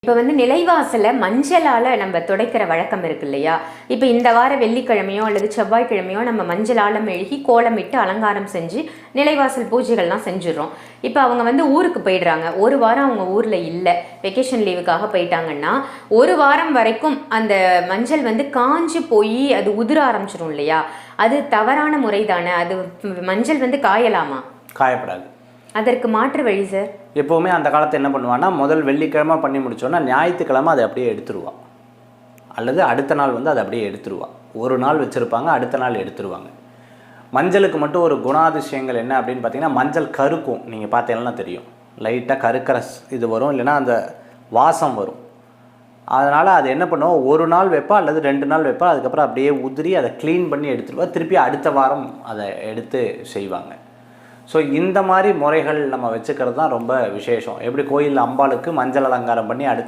இப்போ வந்து நிலைவாசலை மஞ்சளால் நம்ம துடைக்கிற வழக்கம் இருக்கு இல்லையா? இப்போ இந்த வார வெள்ளிக்கிழமையோ அல்லது செவ்வாய்க்கிழமையோ நம்ம மஞ்சளால் மெழுகி கோலமிட்டு அலங்காரம் செஞ்சு நிலைவாசல் பூஜைகள்லாம் செஞ்சிடறோம். இப்போ அவங்க வந்து ஊருக்கு போயிடுறாங்க, ஒரு வாரம் அவங்க ஊரில் இல்லை, வெக்கேஷன் லீவுக்காக போயிட்டாங்கன்னா ஒரு வாரம் வரைக்கும் அந்த மஞ்சள் வந்து காஞ்சு போய் அது உதிர ஆரம்பிச்சிடும் இல்லையா? அது தவறான முறை தானே? அது மஞ்சள் வந்து காயலாமா? காயப்படாது. அதற்கு மாற்று வழி சார்? எப்போவுமே அந்த காலத்தை என்ன பண்ணுவான்னா, முதல் வெள்ளிக்கிழமை பண்ணி முடிச்சோன்னா ஞாயிற்றுக்கிழமை அதை அப்படியே எடுத்துருவாள், அல்லது அடுத்த நாள் வந்து அதை அப்படியே எடுத்துருவாள். ஒரு நாள் வச்சுருப்பாங்க, அடுத்த நாள் எடுத்துருவாங்க. மஞ்சளுக்கு மட்டும் ஒரு குணாதிசயங்கள் என்ன அப்படின்னு பார்த்தீங்கன்னா, மஞ்சள் கருக்கும். நீங்கள் பார்த்தீங்கன்னா தெரியும், லைட்டாக கருக்கிற இது வரும், இல்லைனா அந்த வாசம் வரும். அதனால் அது என்ன பண்ணுவோம், ஒரு நாள் வைப்பா அல்லது 2 நாள் வைப்பா, அதுக்கப்புறம் அப்படியே உதிரி அதை க்ளீன் பண்ணி எடுத்துருவா, திருப்பி அடுத்த வாரம் அதை எடுத்து செய்வாங்க. ஸோ இந்த மாதிரி முறைகள் நம்ம வச்சுக்கிறது தான் ரொம்ப விசேஷம். எப்படி கோயிலில் அம்பாளுக்கு மஞ்சள் அலங்காரம் பண்ணி அடுத்த